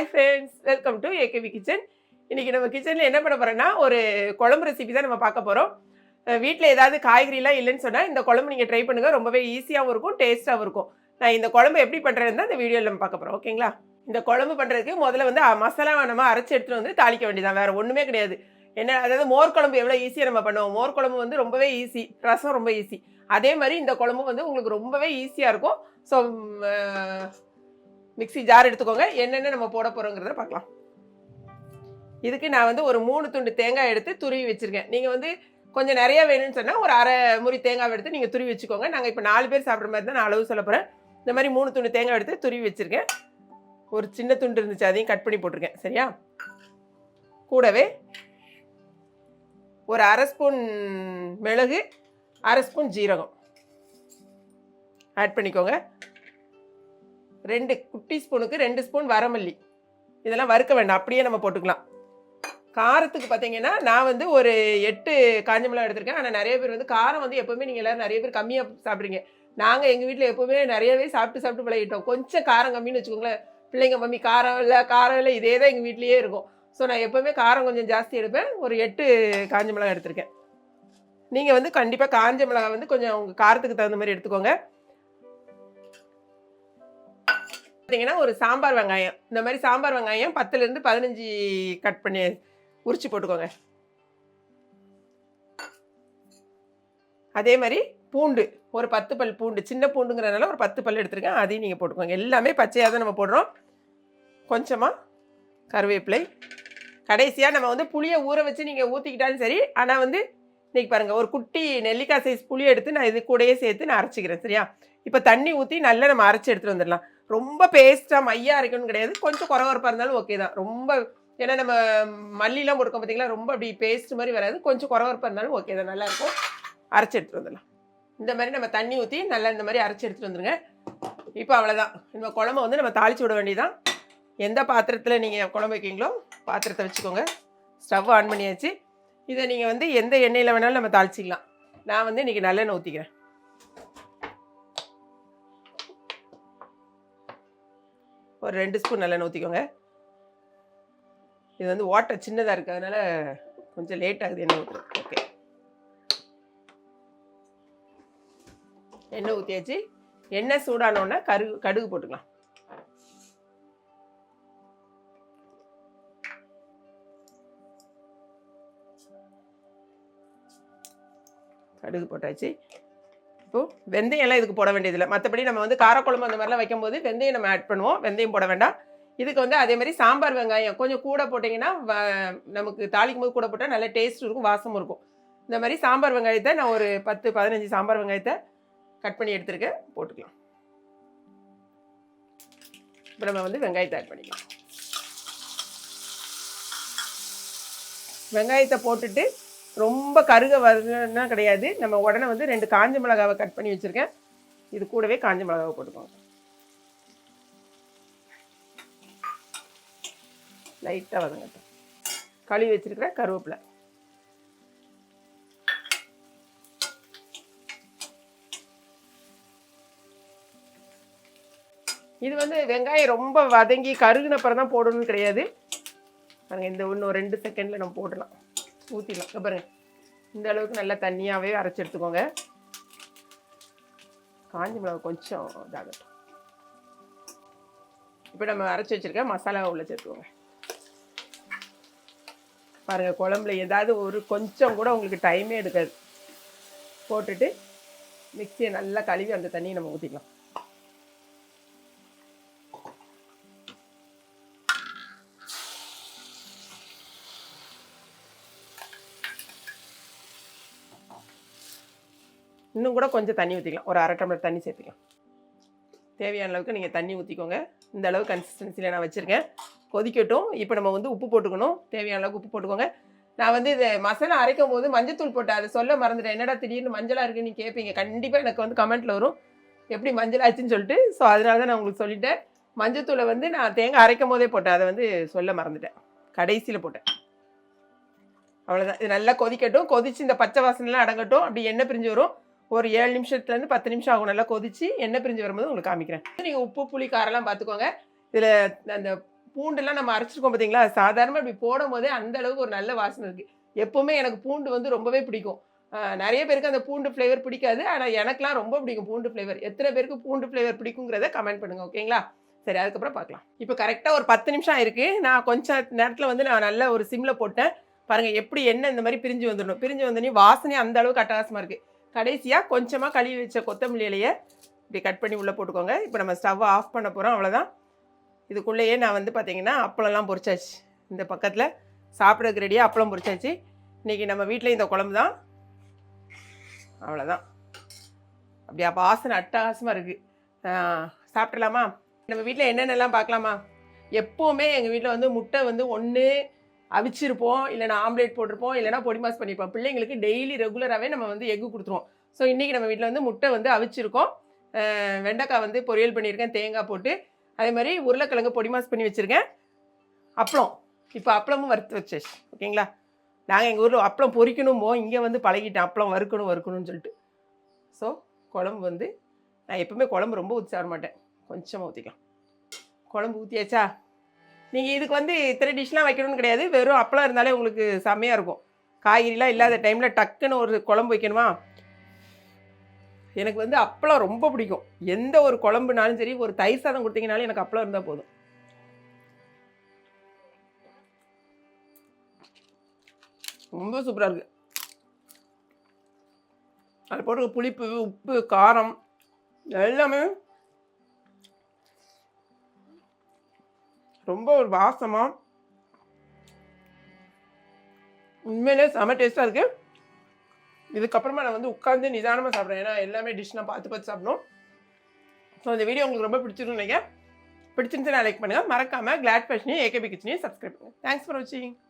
Hi friends, welcome to AKV kitchen. இன்றைக்கி நம்ம கிச்சனில் என்ன பண்ண போகிறோன்னா, ஒரு குழம்பு ரெசிபி தான் நம்ம பார்க்க போகிறோம். வீட்டில் ஏதாவது காய்கறிலாம் இல்லைன்னு சொன்னால் இந்த குழம்பு நீங்கள் ட்ரை பண்ணுங்கள். ரொம்பவே ஈஸியாகவும் இருக்கும், டேஸ்ட்டாகவும் இருக்கும். நான் இந்த குழம்பு எப்படி பண்ணுறதுன்னு தான் இந்த வீடியோவில் நம்ம பார்க்க போகிறோம். ஓகேங்களா? இந்த குழம்பு பண்ணுறதுக்கு முதல்ல வந்து மசாலா நம்ம அரைச்சி எடுத்துகிட்டு வந்து தாளிக்க வேண்டியதான், வேறு ஒன்றுமே கிடையாது. என்ன, அதாவது மோர் குழம்பு எவ்வளோ ஈஸியாக நம்ம பண்ணுவோம். மோர் குழம்பு வந்து ரொம்பவே ஈஸி, ரசம் ரொம்ப ஈஸி. அதே மாதிரி இந்த குழம்பு வந்து உங்களுக்கு ரொம்பவே ஈஸியாக இருக்கும். ஸோ மிக்ஸி ஜார் எடுத்துக்கோங்க. என்னென்ன நம்ம போட போகிறோங்கிறத பார்க்கலாம். இதுக்கு நான் வந்து ஒரு 3 துண்டு தேங்காய் எடுத்து துருவி வச்சுருக்கேன். நீங்கள் வந்து கொஞ்சம் நிறையா வேணும்னு சொன்னால் ஒரு அரை முறி தேங்காய் எடுத்து நீங்கள் துருவி வச்சுக்கோங்க. நாங்கள் இப்போ 4 பேர் சாப்பிட்ற மாதிரி தான் நான் அளவு சொல்ல போகிறேன். இந்த மாதிரி 3 துண்டு தேங்காய் எடுத்து துருவி வச்சுருக்கேன். ஒரு சின்ன துண்டு இருந்துச்சு, அதையும் கட் பண்ணி போட்டிருக்கேன். சரியா? கூடவே ஒரு அரை ஸ்பூன் மிளகு, அரை ஸ்பூன் ஜீரகம் ஆட் பண்ணிக்கோங்க. 2 குட்டி ஸ்பூனுக்கு 2 ஸ்பூன் வரமல்லி. இதெல்லாம் வறுக்க வேண்டாம், அப்படியே நம்ம போட்டுக்கலாம். காரத்துக்கு பார்த்தீங்கன்னா நான் வந்து ஒரு 8 காஞ்ச மிளகா எடுத்திருக்கேன். ஆனால் நிறைய பேர் வந்து காரம் வந்து எப்போவுமே நீங்கள் எல்லோரும் நிறைய பேர் கம்மியாக சாப்பிட்றீங்க. நாங்கள் எங்கள் வீட்டில் எப்போவுமே நிறையவே சாப்பிட்டு பழகிட்டோம். கொஞ்சம் காரம் கம்மின்னு வச்சுக்கோங்களேன். பிள்ளைங்க மம்மி காரம் இல்லை இதே தான் எங்கள் வீட்லேயே இருக்கும். ஸோ நான் எப்போவுமே காரம் கொஞ்சம் ஜாஸ்தி எடுப்பேன். ஒரு 8 காஞ்ச மிளகா எடுத்திருக்கேன். நீங்கள் வந்து கண்டிப்பாக காஞ்ச மிளகா வந்து கொஞ்சம் உங்கள் காரத்துக்கு தகுந்த மாதிரி எடுத்துக்கோங்க. பார்த்தீங்கன்னா ஒரு சாம்பார் வெங்காயம், இந்த மாதிரி சாம்பார் வெங்காயம் 10லேருந்து 15 கட் பண்ணி உரிச்சு போட்டுக்கோங்க. அதே மாதிரி பூண்டு ஒரு 10 பல் பூண்டு, சின்ன பூண்டுங்கிறதுனால ஒரு 10 பல் எடுத்துருக்கேன், அதையும் நீங்கள் போட்டுக்கோங்க. எல்லாமே பச்சையாக தான் நம்ம போடுறோம். கொஞ்சமாக கருவேப்பிலை. கடைசியாக நம்ம வந்து புளியை ஊற வச்சு நீங்கள் ஊற்றிக்கிட்டாலும் சரி. ஆனால் வந்து இன்றைக்கி பாருங்கள், ஒரு குட்டி நெல்லிக்காய் சைஸ் புளியை எடுத்து நான் இது கூடயே சேர்த்து நான் அரைச்சிக்கிறேன். சரியா? இப்போ தண்ணி ஊற்றி நல்லா நம்ம அரைச்சி எடுத்துகிட்டு வந்துடலாம். ரொம்ப பேஸ்ட்டாக மையாக அரைக்கணும்னு கிடையாது, கொஞ்சம் குறவரப்பாக இருந்தாலும் ஓகே தான். ரொம்ப ஏன்னா நம்ம மல்லிலாம் போட்டுக்கோம் பார்த்தீங்களா, ரொம்ப அப்படி பேஸ்ட் மாதிரி வராது, கொஞ்சம் குறவரப்பாக இருந்தாலும் ஓகே தான், நல்லாயிருக்கும். அரைச்சி எடுத்துகிட்டு வந்துடலாம். இந்த மாதிரி நம்ம தண்ணி ஊற்றி நல்லா இந்த மாதிரி அரைச்சி எடுத்துகிட்டு வந்துடுங்க. இப்போ அவ்வளோதான், நம்ம குழம்பு வந்து நம்ம தாளித்து விட வேண்டியதான். எந்த பாத்திரத்தில் நீங்கள் குழம்பு வைக்கிங்களோ பாத்திரத்தை வச்சுக்கோங்க. ஸ்டவ் ஆன் பண்ணியாச்சு. இதை நீங்கள் வந்து எந்த எண்ணெயில் வேணாலும் நம்ம தாளிச்சிக்கலாம். நான் வந்து இன்றைக்கி நல்லெண்ணெய் ஊற்றிக்கிறேன். ஒரு 2 ஸ்பூன் நல்லெண்ணெய் ஊற்றிக்கோங்க. இது வந்து ஓட்டை சின்னதாக இருக்குது, அதனால் கொஞ்சம் லேட் ஆகுது எண்ணெய் ஊற்றுறது. ஓகே, எண்ணெய் ஊற்றியாச்சு. எண்ணெய் சூடானோன்னா கடுகு போட்டுக்கலாம். கடுகு போட்டாச்சு. இப்போது வெந்தயம்லாம் இதுக்கு போட வேண்டியதில்லை. மற்றபடி நம்ம வந்து காரக்குழம்பு அந்த மாதிரிலாம் வைக்கும்போது வெந்தயம் நம்ம ஆட் பண்ணுவோம். வெந்தயம் போட வேண்டாம். இதுக்கு வந்து அதே மாதிரி சாம்பார் வெங்காயம் கொஞ்சம் கூட போட்டிங்கன்னா நமக்கு தாளிக்கும் போது கூட போட்டால் நல்ல டேஸ்ட் இருக்கும், வாசமும் இருக்கும். இந்த மாதிரி சாம்பார் வெங்காயத்தை நான் ஒரு 10-15 சாம்பார் வெங்காயத்தை கட் பண்ணி எடுத்துருக்கேன், போட்டுக்கலாம். இப்போ நம்ம வந்து வெங்காயத்தை ஆட் பண்ணிக்கலாம். வெங்காயத்தை போட்டுட்டு ரொம்ப கருக வரணும்னா கிடையாது. நம்ம உடனே வந்து 2 காஞ்ச மிளகாவை கட் பண்ணி வச்சுருக்கேன், இது கூடவே காஞ்ச மிளகாவை போட்டுக்கோங்க. லைட்டாக வதங்கட்டும். கழுவி வச்சுருக்கிற கருவேப்பிலை. இது வந்து வெங்காயம் ரொம்ப வதங்கி கருகுனப்புறம் தான் போடணும்னு கிடையாது. பாருங்கள், இந்த இன்னும் 2 செகண்டில் நம்ம போடலாம், ஊற்றிடலாம். பாருங்க, இந்த அளவுக்கு நல்லா தண்ணியாகவே அரைச்சி எடுத்துக்கோங்க. காஞ்சி மிளகா கொஞ்சம் இதாகட்டும். இப்போ நம்ம அரைச்சி வச்சுருக்க மசாலாவை உள்ள சேர்த்துக்கோங்க. பாருங்கள், குழம்புல ஏதாவது ஒரு கொஞ்சம் கூட உங்களுக்கு டைமே எடுக்காது. போட்டுட்டு மிக்சியை நல்லா கழுவி அந்த தண்ணியை நம்ம ஊற்றிக்கலாம். இன்னும் கூட கொஞ்சம் தண்ணி ஊற்றிக்கலாம், ஒரு 1/2 டம்ளர் தண்ணி சேர்த்துக்கலாம். தேவையான அளவுக்கு நீங்கள் தண்ணி ஊற்றிக்கோங்க. இந்த அளவு கன்சிஸ்டன்சியில் நான் வச்சுருக்கேன், கொதிக்கட்டும். இப்போ நம்ம வந்து உப்பு போட்டுக்கணும், தேவையான அளவுக்கு உப்பு போட்டுக்கோங்க. நான் வந்து இது மசாலா அரைக்கும் போது மஞ்சத்தூள் போட்டேன், அதை சொல்ல மறந்துட்டேன். என்னடா திடீர்னு மஞ்சளாக இருக்குன்னு நீங்கள் கேட்பீங்க. கண்டிப்பாக எனக்கு வந்து கமெண்ட்டில் வரும் எப்படி மஞ்சள் ஆச்சுன்னு சொல்லிட்டு. ஸோ அதனால தான் நான் உங்களுக்கு சொல்லிட்டேன். மஞ்சத்தூளை வந்து நான் தேங்காய் அரைக்கும் போதே போட்டேன், அதை வந்து சொல்ல மறந்துட்டேன், கடைசியில் போட்டேன். அவ்வளோதான். இது நல்லா கொதிக்கட்டும். கொதித்து இந்த பச்சை வாசனைலாம் அடங்கட்டும். அப்படி எண்ணெய் பிரிஞ்சு வரும். ஒரு 7 நிமிஷத்துலேருந்து 10 நிமிஷம் ஆகும். நல்லா கொதிச்சு எண்ணெய் பிரிஞ்சு வரும்போது உங்களுக்கு காமிக்கிறேன். நீங்கள் உப்பு புளி காரெல்லாம் பார்த்துக்கோங்க. இதில் அந்த பூண்டுலாம் நம்ம அரைச்சிருக்கோம் பார்த்தீங்களா, சாதாரணமாக இப்படி போடும் போதே அந்த அளவுக்கு ஒரு நல்ல வாசனை இருக்குது. எப்போவுமே எனக்கு பூண்டு வந்து ரொம்பவே பிடிக்கும். நிறைய பேருக்கு அந்த பூண்டு ஃப்ளேவர் பிடிக்காது. ஆனால் எனக்குலாம் ரொம்ப பிடிக்கும் பூண்டு ஃப்ளேவர். எத்தனை பேருக்கு பூண்டு ஃப்ளேவர் பிடிக்குங்கிறத கமெண்ட் பண்ணுங்கள், ஓகேங்களா? சரி, அதுக்கப்புறம் பார்க்கலாம். இப்போ கரெக்டாக ஒரு 10 நிமிஷம் ஆயிருக்கு. நான் கொஞ்சம் நேரத்தில் வந்து நான் நல்ல ஒரு சிம்மில் போட்டேன். பாருங்கள் எப்படி எண்ணெய் இந்த மாதிரி பிரிஞ்சு வந்துடணும். பிரிஞ்சு வந்தோடனே வாசனை அந்த அளவுக்கு அட்டகாசமாக இருக்குது. கடைசியாக கொஞ்சமாக கழுவி வச்ச கொத்தமல்லி இலையை இப்படி கட் பண்ணி உள்ளே போட்டுக்கோங்க. இப்போ நம்ம ஸ்டவ்வை ஆஃப் பண்ண போகிறோம், அவ்வளோதான். இதுக்குள்ளேயே நான் வந்து பார்த்திங்கன்னா அப்பளம்லாம் பொரிச்சாச்சு. இந்த பக்கத்தில் சாப்பிட்றதுக்கு ரெடியாக அப்பளம் பொரிச்சாச்சு. இன்றைக்கி நம்ம வீட்டில் இந்த குழம்பு தான், அவ்வளோதான். அப்படியே வாசனை அட்டகாசமாக இருக்குது. சாப்பிட்றலாமா? நம்ம வீட்டில் என்னென்னலாம் பார்க்கலாமா? எப்போவுமே எங்கள் வீட்டில் வந்து முட்டை வந்து ஒன்று அவிச்சிருப்போம், இல்லைனா ஆம்லேட் போட்டிருப்போம், இல்லைனா பொடி மாஸ் பண்ணியிருப்போம். பிள்ளைங்களுக்கு டெய்லி ரெகுலராகவே நம்ம வந்து எக்கு கொடுத்துருவோம். ஸோ இன்றைக்கி நம்ம வீட்டில் வந்து முட்டை வந்து அவிச்சிருக்கோம். வெண்டைக்காய் வந்து பொரியல் பண்ணியிருக்கேன் தேங்காய் போட்டு. அதே மாதிரி உருளைக்கிழங்கு பொடி மாஸ் பண்ணி வச்சுருக்கேன். அப்பளம், இப்போ அப்பளமும் வறுத்து வச்சாச்சு, ஓகேங்களா? நாங்கள் எங்கள் ஊரில் அப்பளம் பொரிக்கணுமோ, இங்கே வந்து பழகிட்டேன் அப்பளம் வறுக்கணும்னு சொல்லிட்டு. ஸோ குழம்பு வந்து நான் எப்பவுமே குழம்பு ரொம்ப ஊற்றி சாப்பிட மாட்டேன், கொஞ்சமாக ஊற்றிக்கலாம். குழம்பு ஊற்றியாச்சா? நீங்கள் இதுக்கு வந்து இத்தனை டிஷ்லாம் வைக்கணும்னு கிடையாது, வெறும் அப்பளம் இருந்தாலே உங்களுக்கு செம்மையாக இருக்கும். காய்கறிலாம் இல்லாத டைமில் டக்குன்னு ஒரு குழம்பு வைக்கணுமா? எனக்கு வந்து அப்பளம் ரொம்ப பிடிக்கும். எந்த ஒரு குழம்புனாலும் சரி, ஒரு தயிர் சாதம் கொடுத்தீங்கனாலும் எனக்கு அப்பளம் இருந்தால் போதும். ரொம்ப சூப்பராக இருக்குது. அது போட்டு புளிப்பு, உப்பு, காரம் எல்லாமே ரொம்ப ஒரு வாசமாக உண்மையிலே செம டேஸ்ட்டாக இருக்குது. இதுக்கப்புறமா நான் வந்து உட்காந்து நிதானமாக சாப்பிட்றேன், ஏன்னா எல்லாமே டிஷ்லாம் பார்த்து சாப்பிடணும். ஸோ இந்த வீடியோ உங்களுக்கு ரொம்ப பிடிச்சிருன்னு நினைக்கிறேன். பிடிச்சிருந்துச்சுன்னா லைக் பண்ணுங்கள். மறக்காமல் கிளாட் ஃபேஷனையும் ஏகேபி கிச்சனையும் சப்ஸ்கிரைப் பண்ணுங்கள். தேங்க்ஸ் ஃபார் வாட்சிங்.